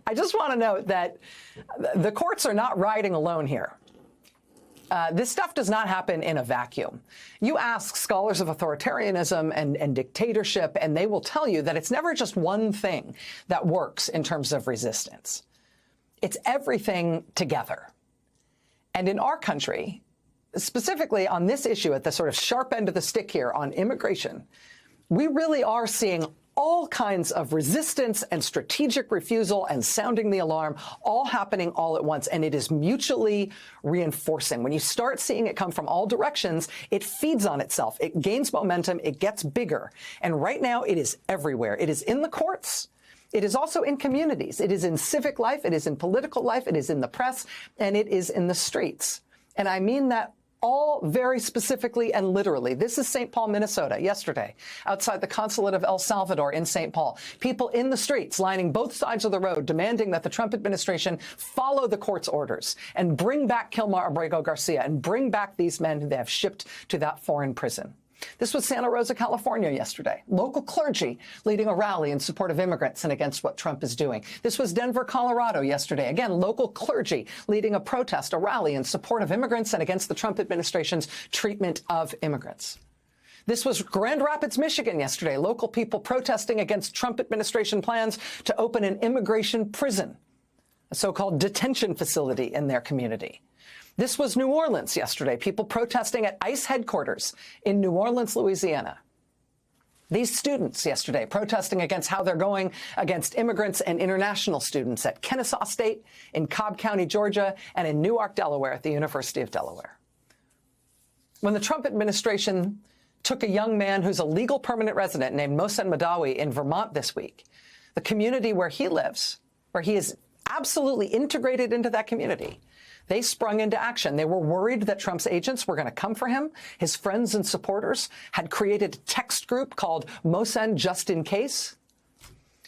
I just want to note that the courts are not riding alone here. This stuff does not happen in a vacuum. You ask scholars of authoritarianism and dictatorship, and they will tell you that it's never just one thing that works in terms of resistance. It's everything together. And in our country, specifically on this issue at the sort of sharp end of the stick here on immigration, we really are seeing all kinds of resistance and strategic refusal and sounding the alarm all happening all at once. And it is mutually reinforcing. When you start seeing it come from all directions, it feeds on itself. It gains momentum. It gets bigger. And right now it is everywhere. It is in the courts. It is also in communities. It is in civic life. It is in political life. It is in the press. And it is in the streets. And I mean that all very specifically and literally. This is St. Paul, Minnesota, yesterday, outside the consulate of El Salvador in St. Paul. People in the streets lining both sides of the road demanding that the Trump administration follow the court's orders and bring back Kilmar Abrego Garcia and bring back these men who they have shipped to that foreign prison. This was Santa Rosa, California yesterday. Local clergy leading a rally in support of immigrants and against what Trump is doing. This was Denver, Colorado yesterday. Again, local clergy leading a protest, a rally in support of immigrants and against the Trump administration's treatment of immigrants. This was Grand Rapids, Michigan yesterday. Local people protesting against Trump administration plans to open an immigration prison, a so-called detention facility in their community. This was New Orleans yesterday, people protesting at ICE headquarters in New Orleans, Louisiana. These students yesterday protesting against how they're going against immigrants and international students at Kennesaw State, in Cobb County, Georgia, and in Newark, Delaware at the University of Delaware. When the Trump administration took a young man who's a legal permanent resident named Mohsen Madawi in Vermont this week, the community where he lives, where he is absolutely integrated into that community, they sprung into action. They were worried that Trump's agents were going to come for him. His friends and supporters had created a text group called Mohsen Just in Case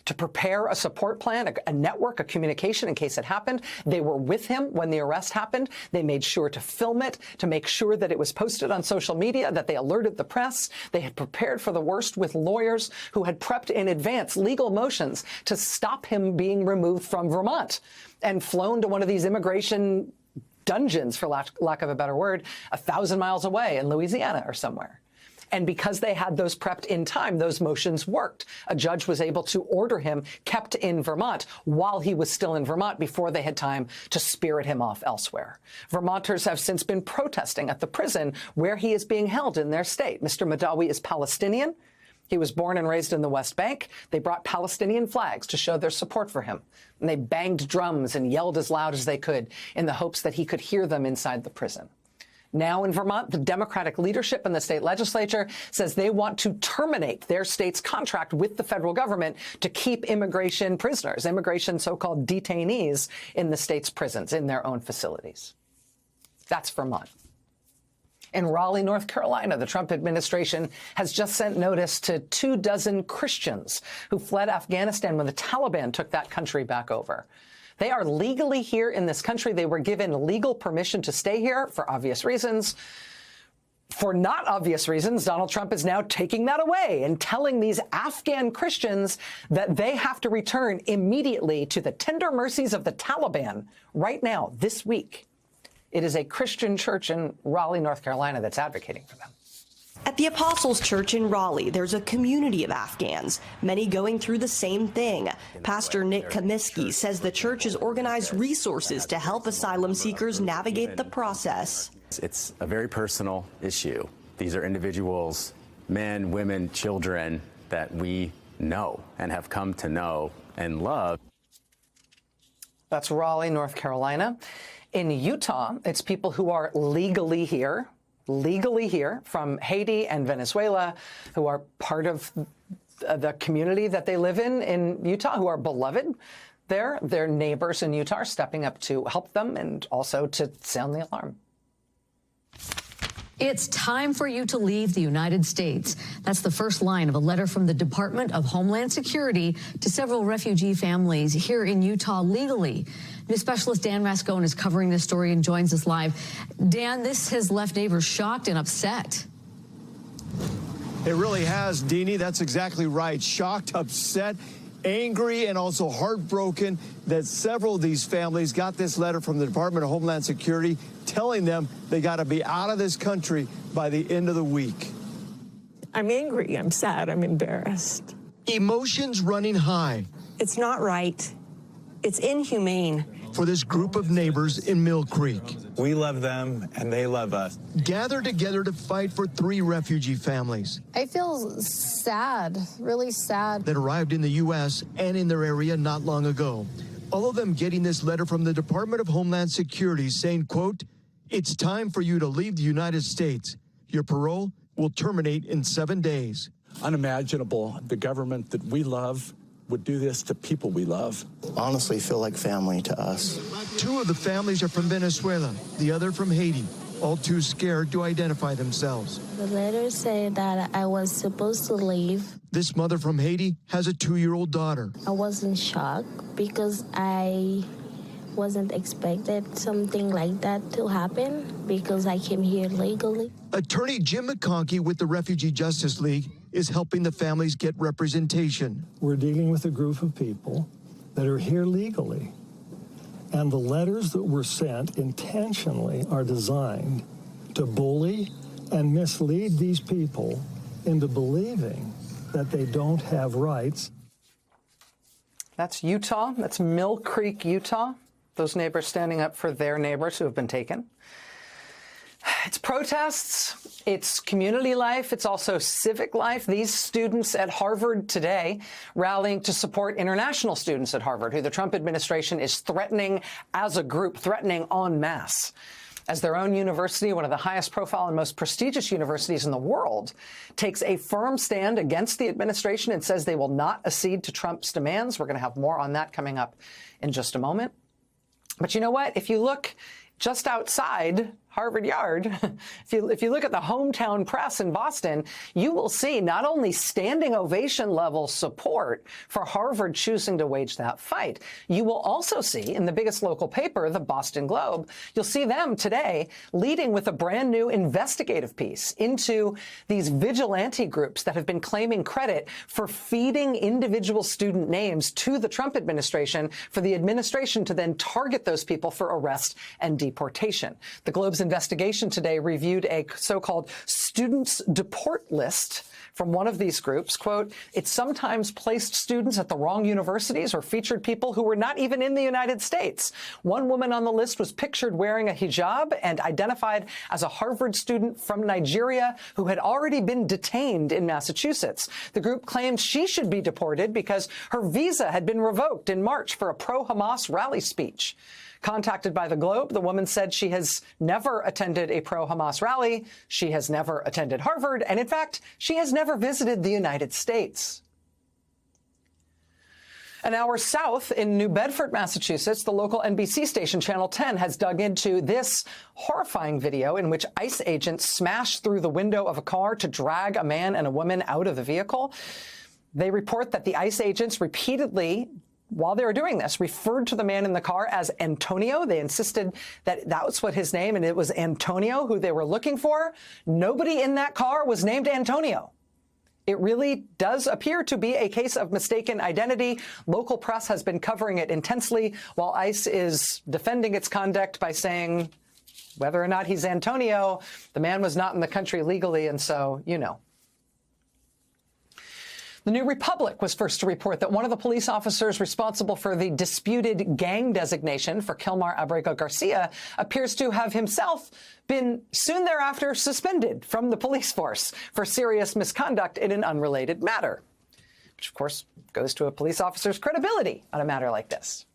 to prepare a support plan, a network, a communication in case it happened. They were with him when the arrest happened. They made sure to film it, to make sure that it was posted on social media, that they alerted the press. They had prepared for the worst with lawyers who had prepped in advance legal motions to stop him being removed from Vermont and flown to one of these immigration dungeons, for lack of a better word, 1,000 miles away in Louisiana or somewhere. And because they had those prepped in time, those motions worked. A judge was able to order him kept in Vermont while he was still in Vermont before they had time to spirit him off elsewhere. Vermonters have since been protesting at the prison where he is being held in their state. Mr. Madawi is Palestinian. He was born and raised in the West Bank. They brought Palestinian flags to show their support for him. And they banged drums and yelled as loud as they could in the hopes that he could hear them inside the prison. Now in Vermont, the Democratic leadership in the state legislature says they want to terminate their state's contract with the federal government to keep immigration prisoners, immigration so-called detainees in the state's prisons, in their own facilities. That's Vermont. In Raleigh, North Carolina, the Trump administration has just sent notice to 24 Christians who fled Afghanistan when the Taliban took that country back over. They are legally here in this country. They were given legal permission to stay here for obvious reasons. For not obvious reasons, Donald Trump is now taking that away and telling these Afghan Christians that they have to return immediately to the tender mercies of the Taliban right now, this week. It is a Christian church in Raleigh, North Carolina, that's advocating for them. At the Apostles Church in Raleigh, there's a community of Afghans, many going through the same thing. Pastor Nick Kaminsky says the church has organized resources to help asylum seekers navigate the process. It's a very personal issue. These are individuals, men, women, children that we know and have come to know and love. That's Raleigh, North Carolina. In Utah, it's people who are legally here from Haiti and Venezuela, who are part of the community that they live in Utah, who are beloved there. Their neighbors in Utah are stepping up to help them and also to sound the alarm. It's time for you to leave the United States. That's the first line of a letter from the Department of Homeland Security to several refugee families here in Utah legally. News specialist Dan Rascone is covering this story and joins us live. Dan, this has left neighbors shocked and upset. It really has, Deanie. That's exactly right. Shocked, upset, angry and also heartbroken that several of these families got this letter from the Department of Homeland Security telling them they got to be out of this country by the end of the week. I'm angry, I'm sad, I'm embarrassed. Emotions running high. It's not right. It's inhumane. For this group of neighbors in Mill Creek. We love them and they love us. Gathered together to fight for 3 refugee families. I feel sad, really sad. That arrived in the U.S. and in their area not long ago. All of them getting this letter from the Department of Homeland Security saying, quote, "It's time for you to leave the United States. Your parole will terminate in 7 days." Unimaginable. The government that we love would do this to people we love. Honestly feel like family to us. 2 of the families are from Venezuela, the other from Haiti, all too scared to identify themselves. The letter said that I was supposed to leave. This mother from Haiti has a 2-year-old daughter. I was in shock because I wasn't expected something like that to happen because I came here legally. Attorney Jim McConkey with the Refugee Justice League is helping the families get representation. We're dealing with a group of people that are here legally, and the letters that were sent intentionally are designed to bully and mislead these people into believing that they don't have rights. That's Utah. That's Mill Creek, Utah. Those neighbors standing up for their neighbors who have been taken. It's protests, it's community life, it's also civic life. These students at Harvard today rallying to support international students at Harvard, who the Trump administration is threatening as a group, threatening en masse. As their own university, one of the highest profile and most prestigious universities in the world, takes a firm stand against the administration and says they will not accede to Trump's demands. We're going to have more on that coming up in just a moment. But you know what? If you look just outside Harvard Yard, if you look at the hometown press in Boston, you will see not only standing ovation level support for Harvard choosing to wage that fight, you will also see in the biggest local paper, the Boston Globe, you'll see them today leading with a brand new investigative piece into these vigilante groups that have been claiming credit for feeding individual student names to the Trump administration for the administration to then target those people for arrest and deportation. The Globe's investigation today reviewed a so-called students deport list from one of these groups. Quote, "It sometimes placed students at the wrong universities or featured people who were not even in the United States. One woman on the list was pictured wearing a hijab and identified as a Harvard student from Nigeria who had already been detained in Massachusetts. The group claimed she should be deported because her visa had been revoked in March for a pro-Hamas rally speech." Contacted by the Globe, the woman said she has never attended a pro-Hamas rally, she has never attended Harvard, and in fact, she has never visited the United States. An hour south in New Bedford, Massachusetts, the local NBC station Channel 10 has dug into this horrifying video in which ICE agents smashed through the window of a car to drag a man and a woman out of the vehicle. They report that the ICE agents repeatedly, while they were doing this, referred to the man in the car as Antonio. They insisted that that was what his name, and it was Antonio who they were looking for. Nobody in that car was named Antonio. It really does appear to be a case of mistaken identity. Local press has been covering it intensely, while ICE is defending its conduct by saying whether or not he's Antonio, the man was not in the country legally, and so, you know. The New Republic was first to report that one of the police officers responsible for the disputed gang designation for Kilmar Abrego Garcia appears to have himself been soon thereafter suspended from the police force for serious misconduct in an unrelated matter, which, of course, goes to a police officer's credibility on a matter like this.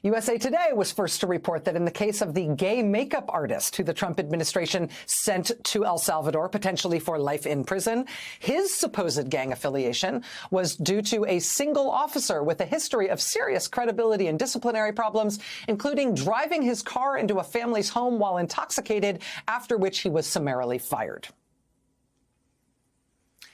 USA Today was first to report that in the case of the gay makeup artist who the Trump administration sent to El Salvador, potentially for life in prison, his supposed gang affiliation was due to a single officer with a history of serious credibility and disciplinary problems, including driving his car into a family's home while intoxicated, after which he was summarily fired.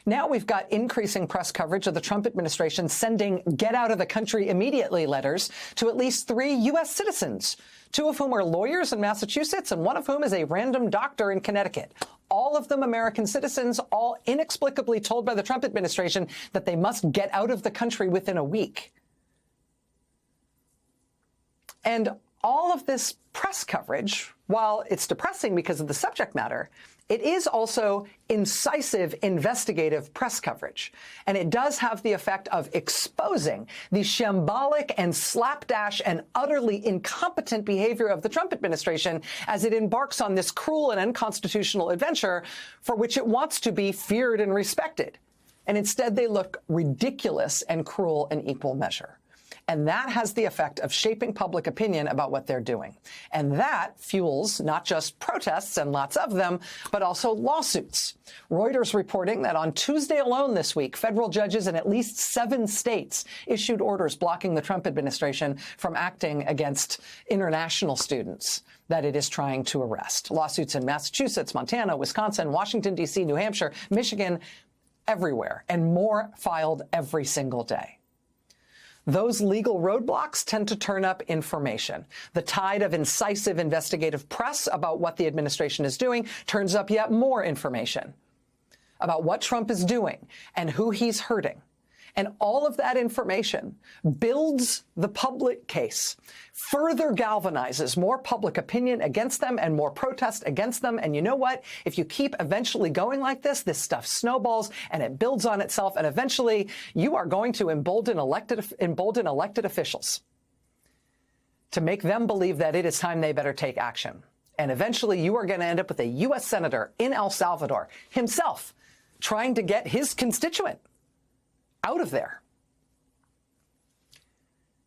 Now we've got increasing press coverage of the Trump administration sending get out of the country immediately letters to at least 3 U.S. citizens, 2 of whom are lawyers in Massachusetts and 1 of whom is a random doctor in Connecticut. All of them American citizens, all inexplicably told by the Trump administration that they must get out of the country within a week. And all of this press coverage, while it's depressing because of the subject matter, it is also incisive investigative press coverage. And it does have the effect of exposing the shambolic and slapdash and utterly incompetent behavior of the Trump administration as it embarks on this cruel and unconstitutional adventure for which it wants to be feared and respected. And instead, they look ridiculous and cruel in equal measure. And that has the effect of shaping public opinion about what they're doing. And that fuels not just protests, and lots of them, but also lawsuits. Reuters reporting that on Tuesday alone this week, federal judges in at least 7 states issued orders blocking the Trump administration from acting against international students that it is trying to arrest. Lawsuits in Massachusetts, Montana, Wisconsin, Washington, D.C., New Hampshire, Michigan, everywhere, and more filed every single day. Those legal roadblocks tend to turn up information. The tide of incisive investigative press about what the administration is doing turns up yet more information about what Trump is doing and who he's hurting. And all of that information builds the public case, further galvanizes more public opinion against them and more protest against them. And you know what? If you keep eventually going like this stuff snowballs and it builds on itself. And eventually you are going to embolden elected officials to make them believe that it is time they better take action. And eventually you are going to end up with a U.S. senator in El Salvador himself trying to get his constituent out of there.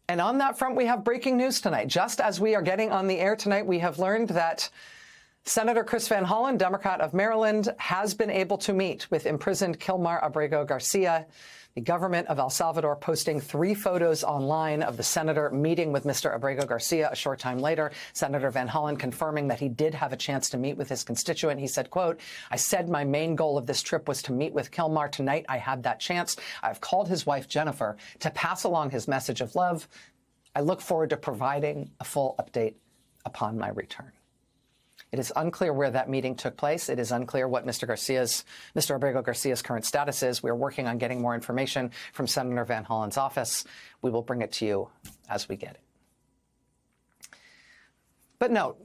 And on that front, we have breaking news tonight. Just as we are getting on the air tonight, we have learned that Senator Chris Van Hollen, Democrat of Maryland, has been able to meet with imprisoned Kilmar Abrego Garcia. The government of El Salvador posting 3 photos online of the senator meeting with Mr. Abrego Garcia a short time later. Senator Van Hollen confirming that he did have a chance to meet with his constituent. He said, quote, "I said my main goal of this trip was to meet with Kilmar. Tonight, I had that chance. I've called his wife, Jennifer, to pass along his message of love. I look forward to providing a full update upon my return." It is unclear where that meeting took place. It is unclear what Mr. Abrego Garcia's current status is. We are working on getting more information from Senator Van Hollen's office. We will bring it to you as we get it. But note,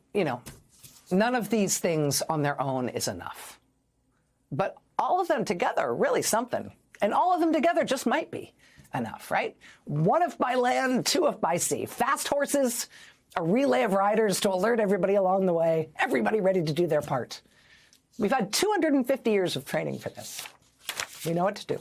none of these things on their own is enough. But all of them together are really something. And all of them together just might be enough, right? 1 if by land, 2 if by sea. Fast horses, a relay of riders to alert everybody along the way, everybody ready to do their part. We've had 250 years of training for this. We know what to do.